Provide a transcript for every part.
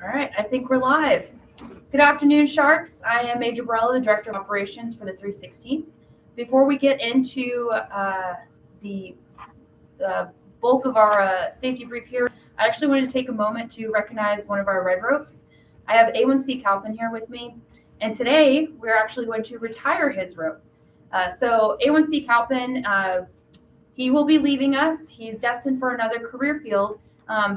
All right, I think we're live. Good afternoon, Sharks. I am Major Barella, the Director of Operations for the 316. Before we get into the bulk of our safety brief here, I actually wanted to take a moment to recognize one of our red ropes. I have A1C Calvin here with me, and today we're actually going to retire his rope. So A1C Calvin, he will be leaving us. He's destined for another career field,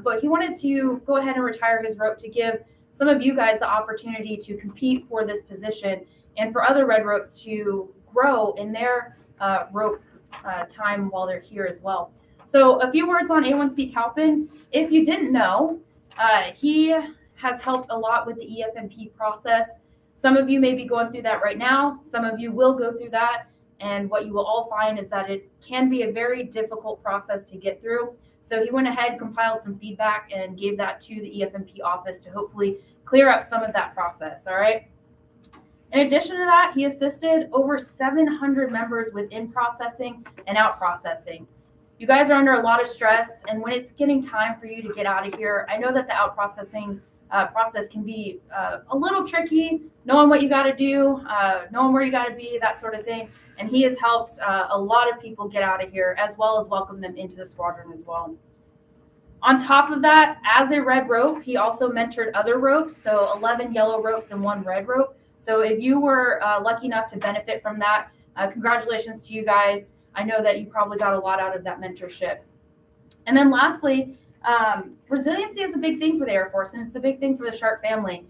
but he wanted to go ahead and retire his rope to give some of you guys the opportunity to compete for this position and for other red ropes to grow in their rope time while they're here as well. So a few words on A1C Calvin. If you didn't know, he has helped a lot with the EFMP process. Some of you may be going through that right now. Some of you will go through that. And what you will all find is that it can be a very difficult process to get through. So he went ahead, compiled some feedback, and gave that to the EFMP office to hopefully clear up some of that process, all right? In addition to that, he assisted over 700 members with in-processing and out-processing. You guys are under a lot of stress, and when it's getting time for you to get out of here, I know that the out-processing process can be a little tricky, knowing what you got to do, knowing where you got to be, that sort of thing. And he has helped a lot of people get out of here, as well as welcome them into the squadron as well. On top of that, as a red rope, he also mentored other ropes, so 11 yellow ropes and 1 red rope. So if you were lucky enough to benefit from that, congratulations to you guys. I know that you probably got a lot out of that mentorship. And then lastly, resiliency is a big thing for the Air Force, and it's a big thing for the Shark family.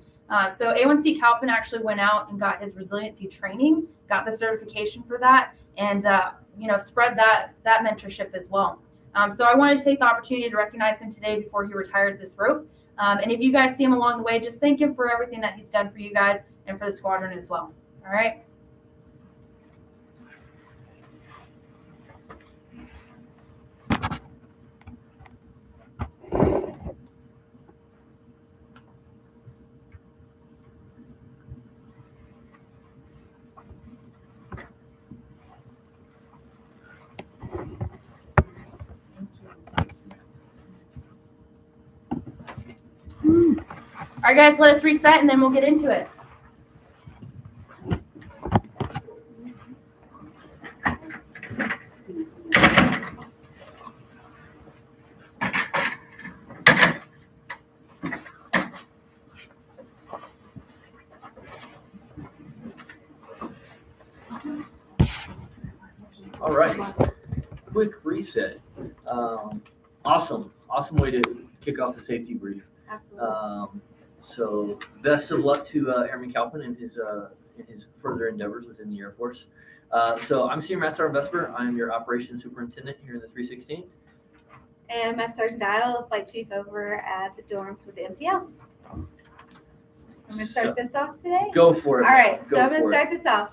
So A1C Calvin actually went out and got his resiliency training, got the certification for that, and spread that mentorship as well. So I wanted to take the opportunity to recognize him today before he retires this rope. And if you guys see him along the way, just thank him for everything that he's done for you guys and for the squadron as well. All right. All right, guys, let us reset and then we'll get into it. All right, quick reset. Awesome way to kick off the safety brief. Absolutely. So best of luck to Airman Calvin in his further endeavors within the Air Force. So I'm Senior Master Sergeant Vesper. I'm your Operations Superintendent here in the 316. And Master Sergeant Dial, Flight Chief over at the dorms with the MTS. I'm going to start this off today. Go for it. All right, so I'm going to for start this off.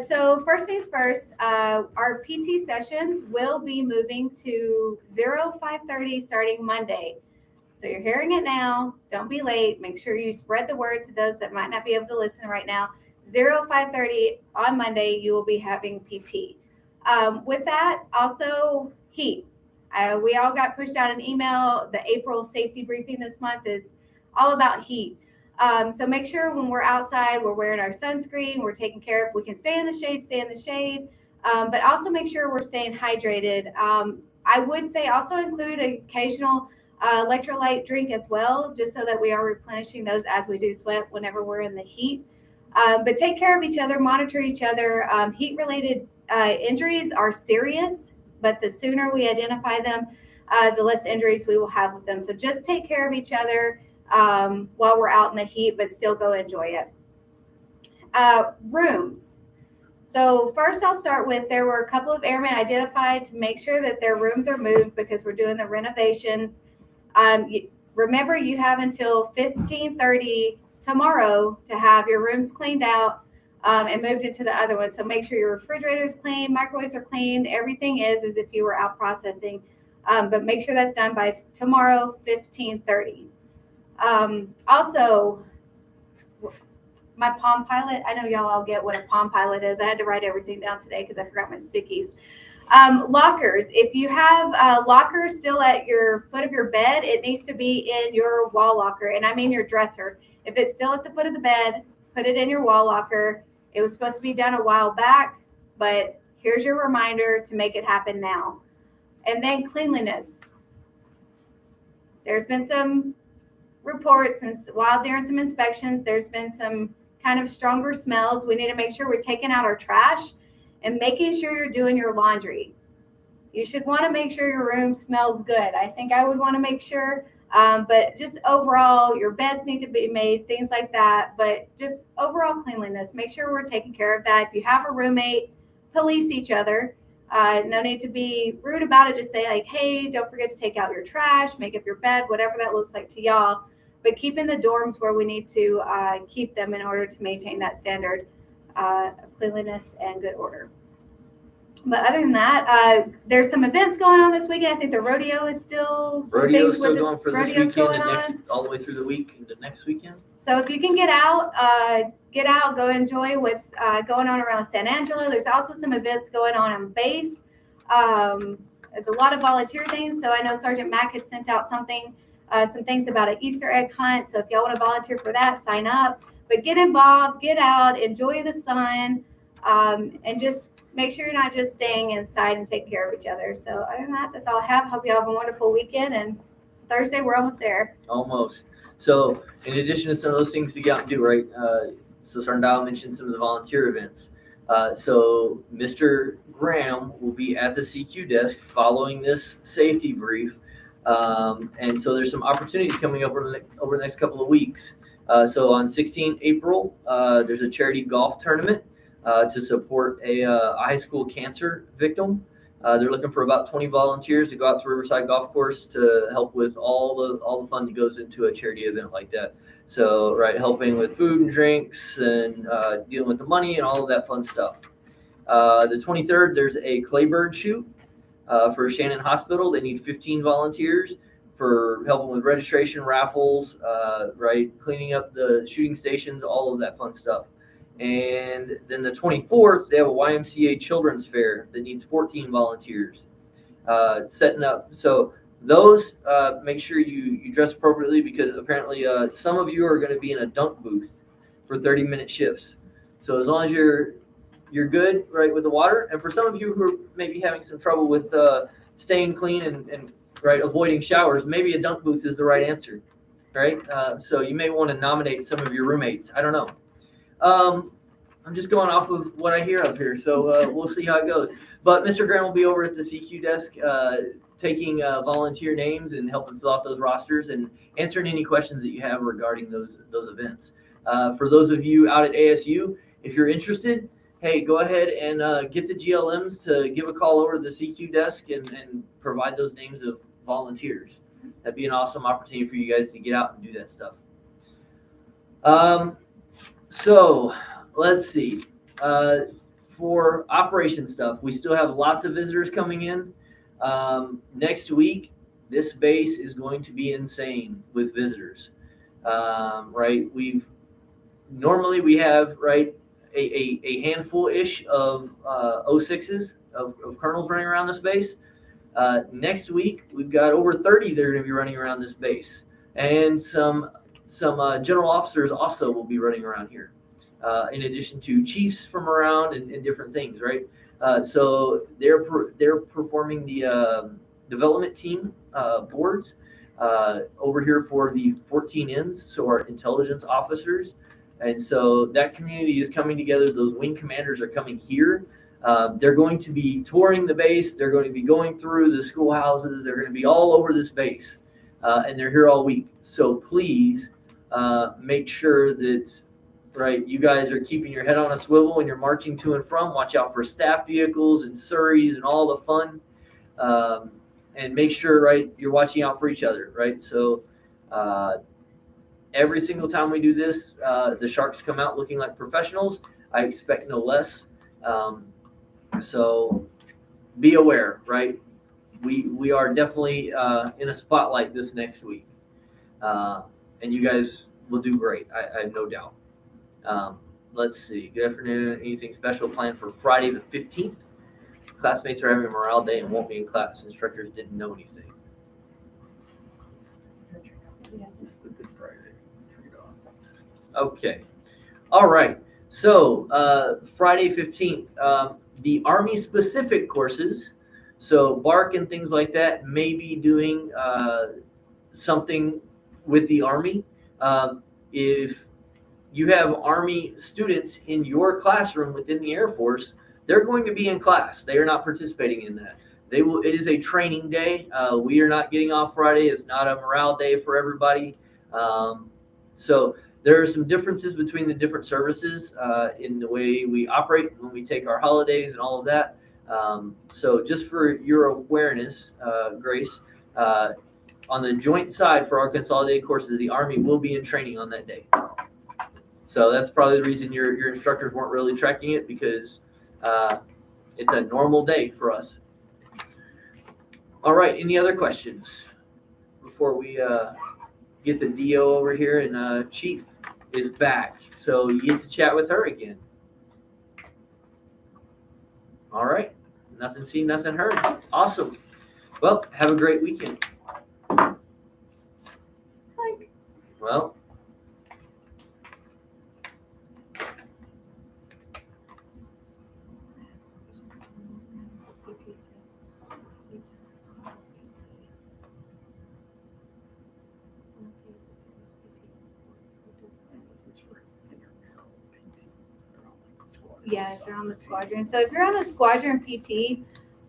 So first things first, our PT sessions will be moving to 05:30 starting Monday. So you're hearing it now. Don't be late. Make sure you spread the word to those that might not be able to listen right now. 05:30 on Monday, you will be having PT. With that, also heat. We all got pushed out an email. The April safety briefing this month is all about heat. So make sure when we're outside, we're wearing our sunscreen, we're taking care of, we can stay in the shade, stay in the shade, but also make sure we're staying hydrated. I would say also include an occasional electrolyte drink as well, just so that we are replenishing those as we do sweat whenever we're in the heat. But take care of each other, monitor each other. Heat-related injuries are serious, but the sooner we identify them, the less injuries we will have with them. So just take care of each other while we're out in the heat, but still go enjoy it. Rooms. So first I'll start with, there were a couple of airmen identified to make sure that their rooms are moved because we're doing the renovations. Remember, you have until 15:30 tomorrow to have your rooms cleaned out and moved into the other ones. So make sure your refrigerator's clean, microwaves are clean, everything is as if you were out processing. But make sure that's done by tomorrow, 15:30. Also, my Palm Pilot, I know y'all all get what a Palm Pilot is. I had to write everything down today because I forgot my stickies. Lockers. If you have a locker still at your foot of your bed, it needs to be in your wall locker. And I mean your dresser. If it's still at the foot of the bed, put it in your wall locker. It was supposed to be done a while back, but here's your reminder to make it happen now. And then cleanliness. There's been some reports, and while during some inspections, there's been some kind of stronger smells. We need to make sure we're taking out our trash and making sure you're doing your laundry. You should want to make sure your room smells good. I think I would want to make sure, but just overall, your beds need to be made, things like that. But just overall cleanliness, make sure we're taking care of that. If you have a roommate, police each other. No need to be rude about it. Just say like, hey, don't forget to take out your trash, make up your bed, whatever that looks like to y'all. But keeping the dorms where we need to keep them in order to maintain that standard of cleanliness and good order. But other than that, there's some events going on this weekend. I think the rodeo is still Rodeo's still going for this rodeo's weekend going and on. all the way through the week into next weekend. So if you can get out, go enjoy what's going on around San Angelo. There's also some events going on base. There's a lot of volunteer things. So I know Sergeant Mack had sent out some things about an Easter egg hunt. So if y'all want to volunteer for that, sign up. But get involved, get out, enjoy the sun, and just make sure you're not just staying inside and taking care of each other. So other than that, that's all I have. Hope you all have a wonderful weekend. And it's Thursday. We're almost there. Almost. So in addition to some of those things to get out and do, right? So Sergeant Dial mentioned some of the volunteer events. So Mr. Graham will be at the CQ desk following this safety brief. And so there's some opportunities coming up over the next couple of weeks. So on 16 April, there's a charity golf tournament to support a high school cancer victim. They're looking for about 20 volunteers to go out to Riverside Golf Course to help with all the fun that goes into a charity event like that. So, right, helping with food and drinks and dealing with the money and all of that fun stuff. The 23rd, there's a Claybird shoot for Shannon Hospital. They need 15 volunteers for helping with registration, raffles, right, cleaning up the shooting stations, all of that fun stuff. And then the 24th, they have a YMCA Children's Fair that needs 14 volunteers setting up. So those, make sure you dress appropriately because apparently some of you are going to be in a dunk booth for 30-minute shifts. So as long as you're good, right, with the water. And for some of you who are maybe having some trouble with staying clean and right, avoiding showers, maybe a dunk booth is the right answer, right? So you may want to nominate some of your roommates. I don't know. I'm just going off of what I hear up here, so we'll see how it goes. But Mr. Graham will be over at the CQ desk taking volunteer names and helping fill out those rosters and answering any questions that you have regarding those events. For those of you out at ASU, if you're interested, hey, go ahead and get the GLMs to give a call over to the CQ desk and provide those names of volunteers. That'd be an awesome opportunity for you guys to get out and do that stuff. So let's see. For operation stuff, we still have lots of visitors coming in. Next week, this base is going to be insane with visitors. Right? Normally we have right a handful-ish of 06s of colonels running around this base. Next week, we've got over 30 that are going to be running around this base, and some general officers also will be running around here, in addition to chiefs from around and different things, right? So they're performing the development team boards over here for the 14 Ns, so our intelligence officers. And so that community is coming together. Those wing commanders are coming here. They're going to be touring the base. They're going to be going through the schoolhouses. They're going to be all over this base, and they're here all week. So please make sure that, right, you guys are keeping your head on a swivel when you're marching to and from. Watch out for staff vehicles and Surreys and all the fun, and make sure, right, you're watching out for each other, right? So every single time we do this, the Sharks come out looking like professionals. I expect no less. So be aware, right? We are definitely in a spotlight this next week, and you guys will do great. I have no doubt. Let's see. Good afternoon. Anything special planned for Friday the 15th? classmates are having a morale day and won't be in class. Instructors didn't know anything. It's the Good Friday. Okay. All right. So Friday 15th, the Army specific courses, so BARC and things like that, may be doing something with the Army. If you have Army students in your classroom within the Air Force, they're going to be in class. They are not participating in that. They will. It is a training day. We are not getting off Friday. It's not a morale day for everybody. So there are some differences between the different services in the way we operate when we take our holidays and all of that. So just for your awareness, Grace, on the joint side for our consolidated courses, the Army will be in training on that day. So that's probably the reason your instructors weren't really tracking it, because it's a normal day for us. All right, any other questions before we get the DO over here? And Chief is back, so you get to chat with her again. All right, nothing seen, nothing heard. Awesome. Well, have a great weekend. Well, Yeah, if you're on the squadron. So if you're on the squadron PT,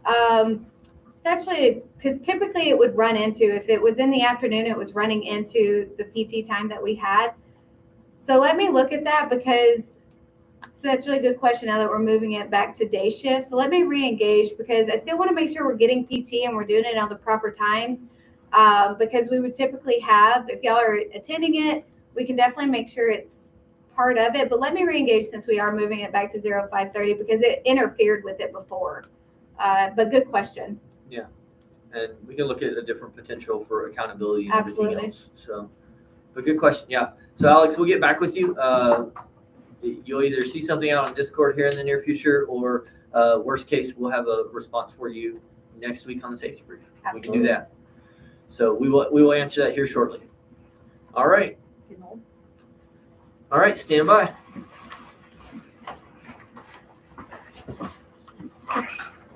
it's actually, because typically it would run into, if it was in the afternoon, it was running into the PT time that we had. So let me look at that, because it's actually a good question now that we're moving it back to day shift. So let me re-engage, because I still want to make sure we're getting PT and we're doing it on the proper times. Because we would typically have, if y'all are attending it, we can definitely make sure it's part of it. But let me re-engage, since we are moving it back to 0530, because it interfered with it before. But good question. and we can look at a different potential for accountability and Absolutely. everything else. So, but good question. Yeah. So Alex, we'll get back with you. You'll either see something out on Discord here in the near future, or worst case, we'll have a response for you next week on the safety brief. Absolutely. We can do that. So we will answer that here shortly. All right. All right, stand by.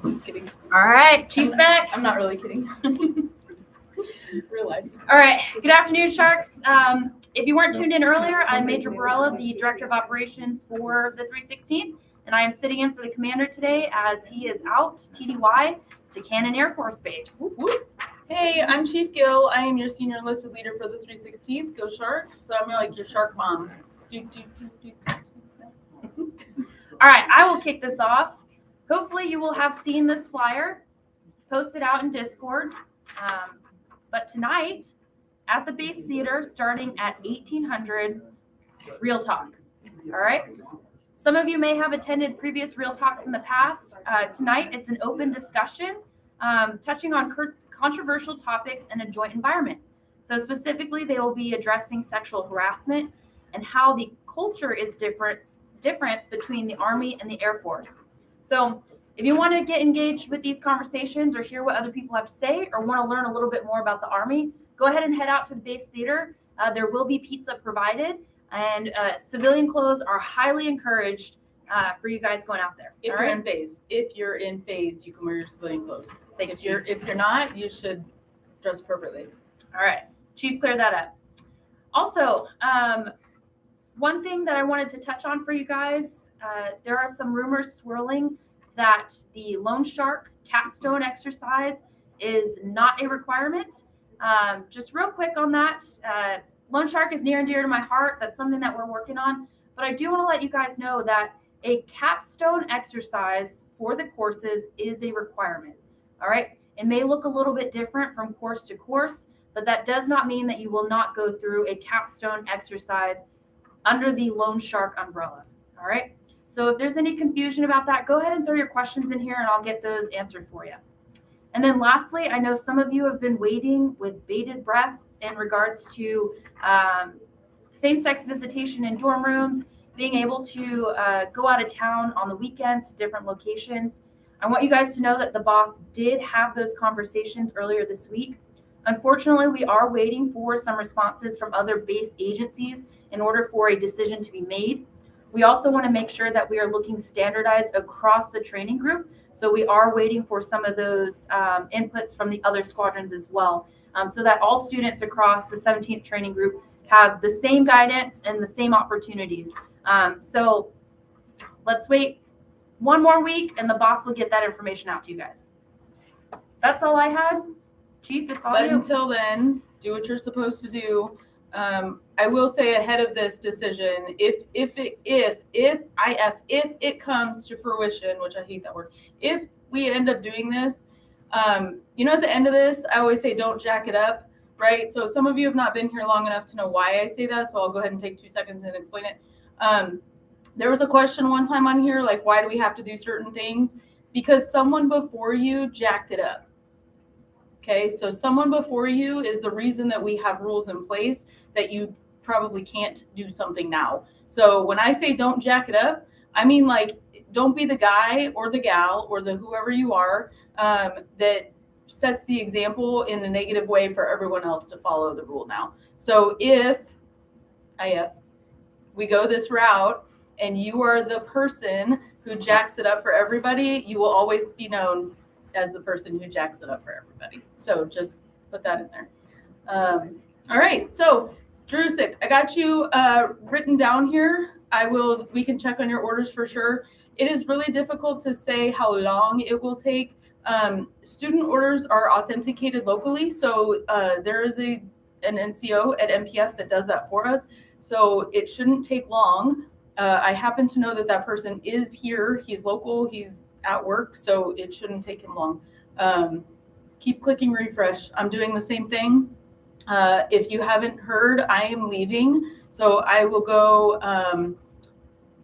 Just kidding. All right, Chief's back. I'm not really kidding. It's real life. All right, good afternoon, Sharks. If you weren't tuned in earlier, I'm Major Barella, the Director of Operations for the 316th, and I am sitting in for the commander today as he is out TDY to Cannon Air Force Base. Whoop, whoop. Hey, I'm Chief Gill. I am your senior enlisted leader for the 316th. Go Sharks. So I'm like your shark mom. All right, I will kick this off. Hopefully you will have seen this flyer posted out in Discord. But tonight at the Base Theater, starting at 1800, Real Talk. All right. Some of you may have attended previous Real Talks in the past. Tonight it's an open discussion touching on controversial topics in a joint environment. So specifically, they will be addressing sexual harassment and how the culture is different between the Army and the Air Force. So if you want to get engaged with these conversations or hear what other people have to say, or want to learn a little bit more about the Army, go ahead and head out to the Base Theater. There will be pizza provided, and civilian clothes are highly encouraged for you guys going out there. If All you're right? in phase. If you're in phase, you can wear your civilian clothes. Thanks, If you're not, you should dress appropriately. All right, Chief, clear that up. Also, one thing that I wanted to touch on for you guys, there are some rumors swirling that the Loan Shark capstone exercise is not a requirement. Just real quick on that, Loan Shark is near and dear to my heart. That's something that we're working on. But I do want to let you guys know that a capstone exercise for the courses is a requirement. All right. It may look a little bit different from course to course, but that does not mean that you will not go through a capstone exercise under the Loan Shark umbrella. All right. So if there's any confusion about that, go ahead and throw your questions in here and I'll get those answered for you. And then lastly, I know some of you have been waiting with bated breath in regards to same-sex visitation in dorm rooms, being able to go out of town on the weekends to different locations. I want you guys to know that the boss did have those conversations earlier this week. Unfortunately, we are waiting for some responses from other base agencies in order for a decision to be made. We also want to make sure that we are looking standardized across the training group. So we are waiting for some of those inputs from the other squadrons as well, so that all students across the 17th training group have the same guidance and the same opportunities. So let's wait one more week and the boss will get that information out to you guys. That's all I had. Chief, it's all But you. until then, do what you're supposed to do. I will say ahead of this decision, if it comes to fruition, which I hate that word, if we end up doing this, at the end of this, I always say don't jack it up, right? So some of you have not been here long enough to know why I say that, so I'll go ahead and take 2 seconds and explain it. There was a question one time on here, like, why do we have to do certain things? Because someone before you jacked it up. Okay, so someone before you is the reason that we have rules in place that you probably can't do something now. So when I say don't jack it up, I mean, like, don't be the guy or the gal or the whoever you are that sets the example in a negative way for everyone else to follow the rule now. So if we go this route and you are the person who jacks it up for everybody, you will always be known as the person who jacks it up for everybody. So just put that in there. All right, so Drusik, I got you written down here. We can check on your orders for sure. It is really difficult to say how long it will take. Student orders are authenticated locally, so there is an NCO at MPF that does that for us. So it shouldn't take long. I happen to know that person is here. He's local, he's at work, so it shouldn't take him long. Keep clicking refresh. I'm doing the same thing. If you haven't heard, I am leaving. So I will go,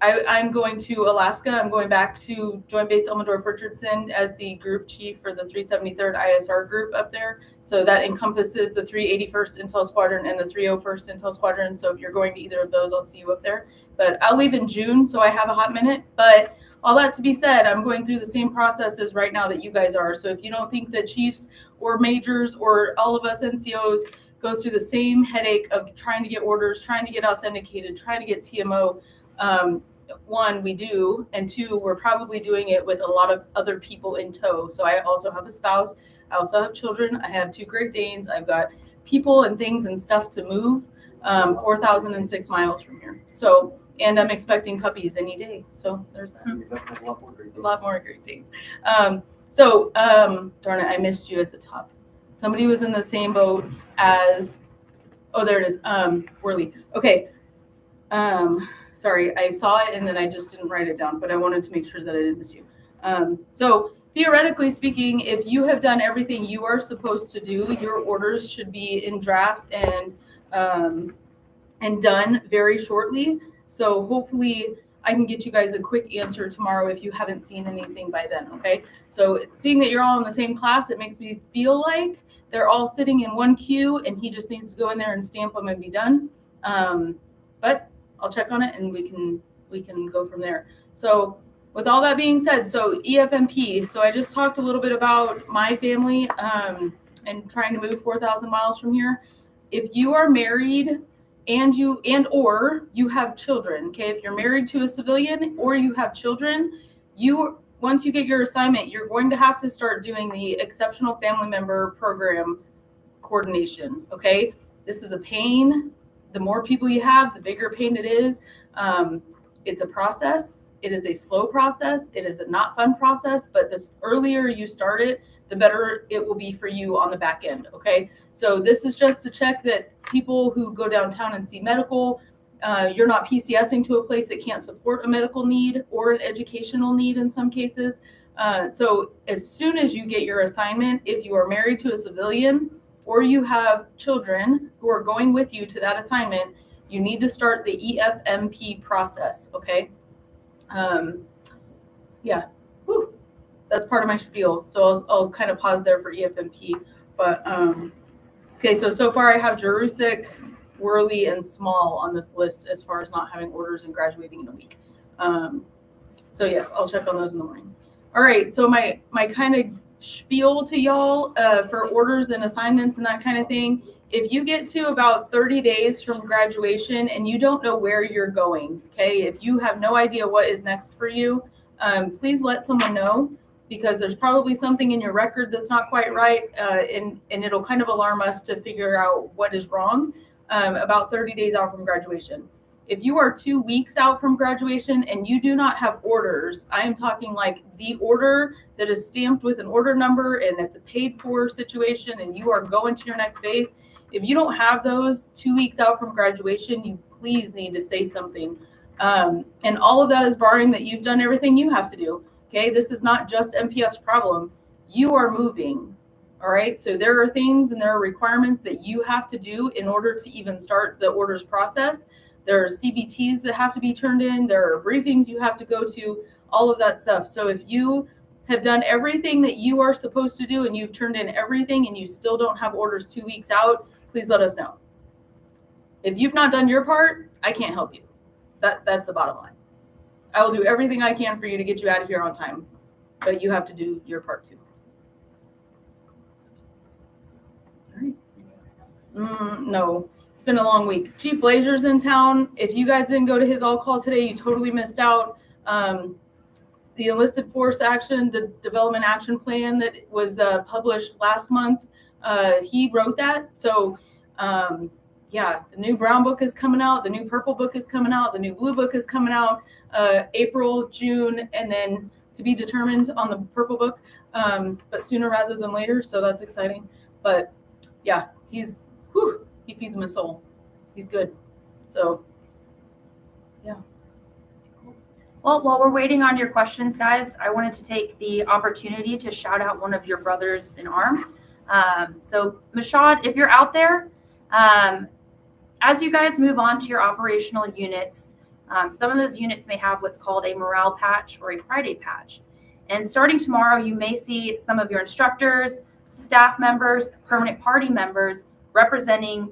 I'm going to Alaska. I'm going back to Joint Base Elmendorf-Richardson as the group chief for the 373rd ISR group up there. So that encompasses the 381st Intel Squadron and the 301st Intel Squadron. So if you're going to either of those, I'll see you up there. But I'll leave in June, so I have a hot minute. But all that to be said, I'm going through the same processes right now that you guys are. So if you don't think that chiefs or majors or all of us NCOs go through the same headache of trying to get orders, trying to get authenticated, trying to get TMO, one, we do, and two, we're probably doing it with a lot of other people in tow. So I also have a spouse, I also have children, I have 2 Great Danes, I've got people and things and stuff to move 4,006 miles from here. So, and I'm expecting puppies any day. So there's that. A lot more Great Danes. Darn it, I missed you at the top. Somebody was in the same boat as, oh, there it is, Worley. Okay. Sorry, I saw it and then I just didn't write it down, but I wanted to make sure that I didn't miss you. So theoretically speaking, if you have done everything you are supposed to do, your orders should be in draft and done very shortly. So hopefully I can get you guys a quick answer tomorrow if you haven't seen anything by then, okay? So seeing that you're all in the same class, it makes me feel like they're all sitting in one queue and he just needs to go in there and stamp them and be done. But I'll check on it and we can go from there. So with all that being said, so EFMP, so I just talked a little bit about my family and trying to move 4,000 miles from here. If you are married or you have children, okay, if you're married to a civilian or you have children, once you get your assignment, you're going to have to start doing the Exceptional Family Member Program coordination, okay? This is a pain. The more people you have, the bigger pain it is. It's a process. It is a slow process. It is a not fun process, but the earlier you start it, the better it will be for you on the back end, okay? So this is just to check that people who go downtown and see medical, you're not PCSing to a place that can't support a medical need or an educational need in some cases. So as soon as you get your assignment, if you are married to a civilian, or you have children who are going with you to that assignment, you need to start the EFMP process, okay? Yeah, whew. That's part of my spiel. So I'll kind of pause there for EFMP. But, okay, so far I have Jerusik, Worley, and Small on this list as far as not having orders and graduating in a week. So yes, I'll check on those in the morning. All right, so my kind of spiel to y'all for orders and assignments and that kind of thing. If you get to about 30 days from graduation and you don't know where you're going, okay, if you have no idea what is next for you, please let someone know, because there's probably something in your record that's not quite right, and it'll kind of alarm us to figure out what is wrong about 30 days out from graduation. If you are 2 weeks out from graduation and you do not have orders, I am talking like the order that is stamped with an order number and it's a paid for situation and you are going to your next base. If you don't have those 2 weeks out from graduation, you please need to say something. And all of that is barring that you've done everything you have to do. Okay, this is not just MPF's problem. You are moving. All right, so there are things and there are requirements that you have to do in order to even start the orders process. There are CBTs that have to be turned in. There are briefings you have to go to, all of that stuff. So if you have done everything that you are supposed to do and you've turned in everything and you still don't have orders 2 weeks out, please let us know. If you've not done your part, I can't help you. That's the bottom line. I will do everything I can for you to get you out of here on time, but you have to do your part too. All right. No. It's been a long week. Chief Blazer's in town. If you guys didn't go to his all call today, you totally missed out. The enlisted force action, the development action plan that was published last month, he wrote that. So yeah, the new brown book is coming out. The new purple book is coming out. The new blue book is coming out April, June, and then to be determined on the purple book, but sooner rather than later. So that's exciting. But yeah, he feeds my soul. He's good. So, yeah. Well, while we're waiting on your questions, guys, I wanted to take the opportunity to shout out one of your brothers in arms. So, Mashad, if you're out there, as you guys move on to your operational units, some of those units may have what's called a morale patch or a Friday patch. And starting tomorrow, you may see some of your instructors, staff members, permanent party members representing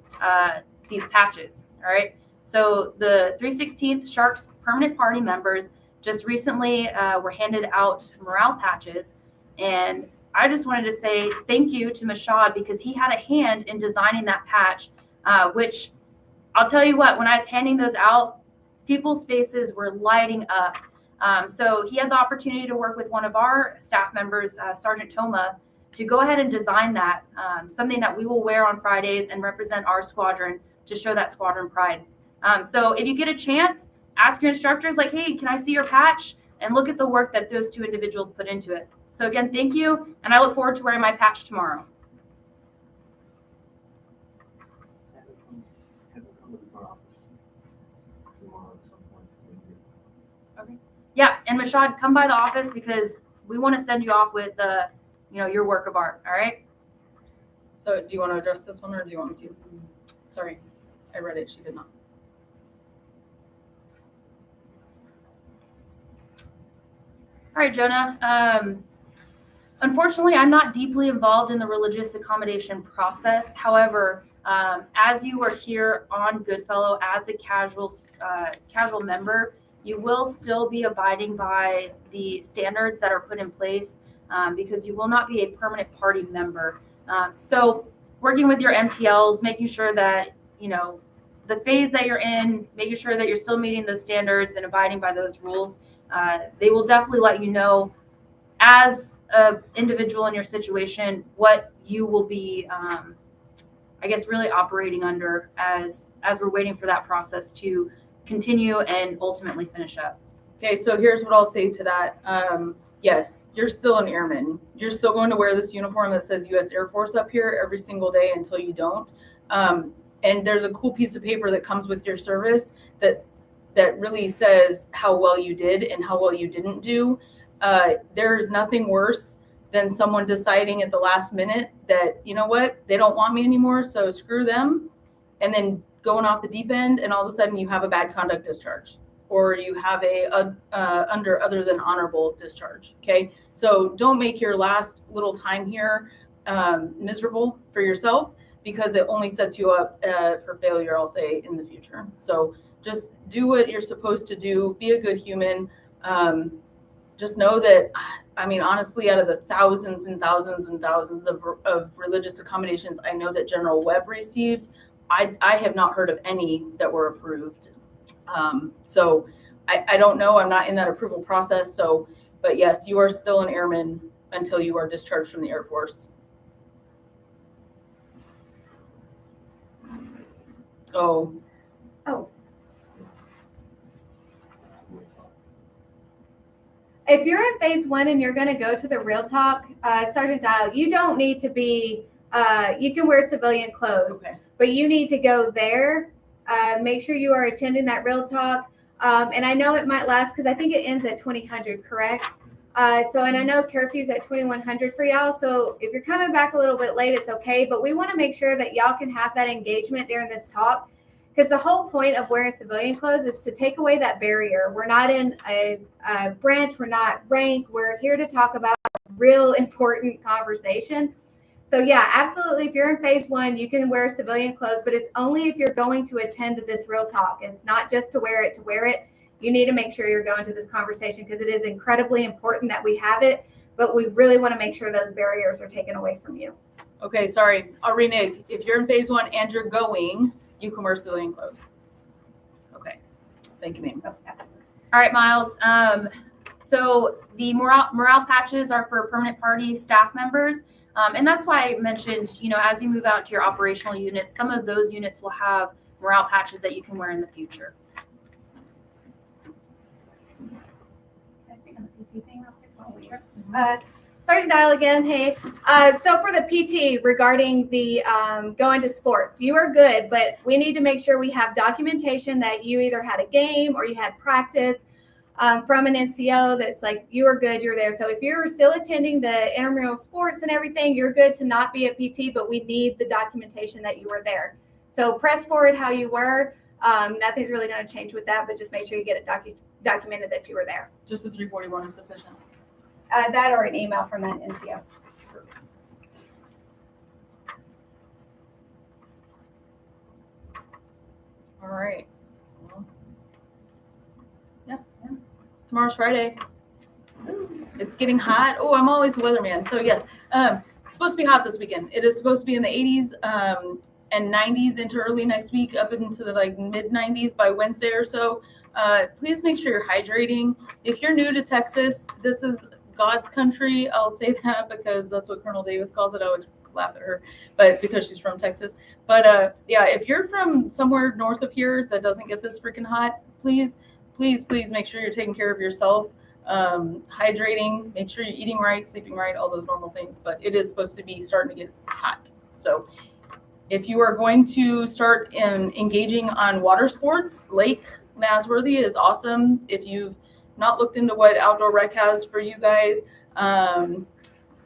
these patches. All right. So the 316th Sharks permanent party members just recently were handed out morale patches. And I just wanted to say thank you to Mashad, because he had a hand in designing that patch, which I'll tell you what, when I was handing those out, people's faces were lighting up. So he had the opportunity to work with one of our staff members, Sergeant Toma, to go ahead and design that, something that we will wear on Fridays and represent our squadron to show that squadron pride. So if you get a chance, ask your instructors, like, hey, can I see your patch? And look at the work that those two individuals put into it. So again, thank you, and I look forward to wearing my patch tomorrow. Okay. Yeah, and Mashad, come by the office because we want to send you off with your work of art. All right. So do you want to address this one or do you want me to? Sorry, I read it. She did not. All right, Jonah. Unfortunately, I'm not deeply involved in the religious accommodation process. However, as you are here on Goodfellow as a casual member, you will still be abiding by the standards that are put in place, because you will not be a permanent party member. So working with your MTLs, making sure that, the phase that you're in, making sure that you're still meeting those standards and abiding by those rules, they will definitely let you know as an individual in your situation what you will be, really operating under as we're waiting for that process to continue and ultimately finish up. Okay, so here's what I'll say to that. Yes, you're still an airman. You're still going to wear this uniform that says U.S. Air Force up here every single day until you don't. And there's a cool piece of paper that comes with your service that really says how well you did and how well you didn't do. There is nothing worse than someone deciding at the last minute that, you know what, they don't want me anymore, so screw them, and then going off the deep end, and all of a sudden you have a bad conduct discharge, or you have a other than honorable discharge. Okay, so don't make your last little time here miserable for yourself, because it only sets you up for failure, I'll say, in the future. So just do what you're supposed to do. Be a good human. Just know that I mean, honestly, out of the thousands and thousands and thousands of religious accommodations I know that General Webb received, I have not heard of any that were approved. So I don't know. I'm not in that approval process. So, but yes, you are still an airman until you are discharged from the Air Force. Oh. If you're in phase 1 and you're going to go to the Real Talk, Sergeant Dial, you don't need to be, you can wear civilian clothes, Okay. but you need to go there. Make sure you are attending that Real Talk. And I know it might last because I think it ends at 2000, correct? And I know curfew's at 2100 for y'all. So if you're coming back a little bit late, it's okay. But we want to make sure that y'all can have that engagement during this talk. Because the whole point of wearing civilian clothes is to take away that barrier. We're not in a branch, we're not rank. We're here to talk about a real important conversation. So yeah, absolutely. If you're in phase 1, you can wear civilian clothes, but it's only if you're going to attend this Real Talk. It's not just to wear it. You need to make sure you're going to this conversation because it is incredibly important that we have it, but we really want to make sure those barriers are taken away from you. Okay, sorry. I'll renege. If you're in phase 1 and you're going, you can wear civilian clothes. Okay. Thank you, ma'am. All right, Miles. So the morale patches are for permanent party staff members. And that's why I mentioned, as you move out to your operational units, some of those units will have morale patches that you can wear in the future. Sergeant Dial again. Hey. So for the PT regarding the going to sports, you are good, but we need to make sure we have documentation that you either had a game or you had practice from an NCO that's like, you are good, you're there. So if you're still attending the intramural sports and everything, you're good to not be a PT, but we need the documentation that you were there. So press forward how you were. Nothing's really going to change with that, but just make sure you get it documented that you were there. Just the 341 is sufficient. That or an email from an NCO. All right. Well, yeah. Tomorrow's Friday. It's getting hot. Oh, I'm always the weatherman. So yes, it's supposed to be hot this weekend. It is supposed to be in the 80s and 90s into early next week, up into the mid 90s by Wednesday or so. Please make sure you're hydrating. If you're new to Texas, this is God's country. I'll say that because that's what Colonel Davis calls it. I always laugh at her, but because she's from Texas. But yeah, if you're from somewhere north of here that doesn't get this freaking hot, please make sure you're taking care of yourself. Hydrating, make sure you're eating right, sleeping right, all those normal things. But it is supposed to be starting to get hot. So if you are going to start engaging on water sports, Lake Nasworthy is awesome. If you've not looked into what Outdoor Rec has for you guys,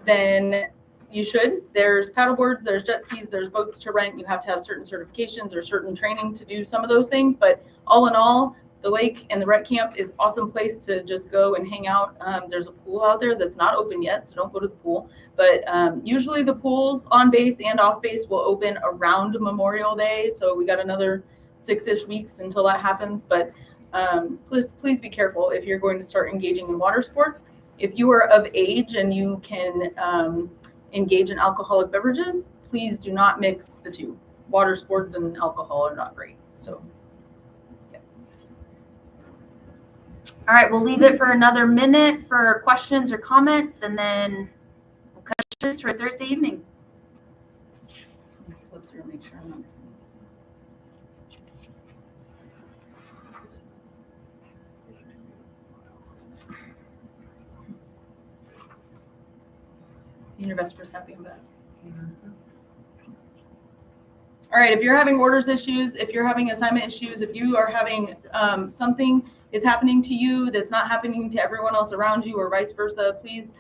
then you should. There's paddleboards, there's jet skis, there's boats to rent. You have to have certain certifications or certain training to do some of those things. But all in all, the lake and the rec camp is an awesome place to just go and hang out. There's a pool out there that's not open yet, so don't go to the pool. But usually the pools on base and off base will open around Memorial Day. So we got another 6-ish weeks until that happens. But please be careful if you're going to start engaging in water sports. If you are of age and you can engage in alcoholic beverages, please do not mix the two. Water sports and alcohol are not great. So. All right, we'll leave it for another minute for questions or comments, and then we'll cut this for Thursday evening. Flip through and make sure I'm not missing. Senior Vesper's happy I'm back. All right, if you're having orders issues, if you're having assignment issues, if you are having something is happening to you that's not happening to everyone else around you or vice versa, please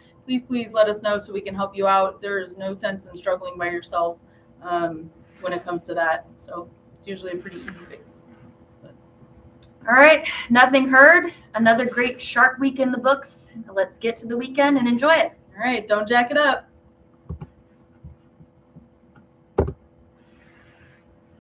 let us know so we can help you out. There is no sense in struggling by yourself when it comes to that. So it's usually a pretty easy fix. All right, nothing heard. Another great Shark Week in the books. Let's get to the weekend and enjoy it. All right, don't jack it up.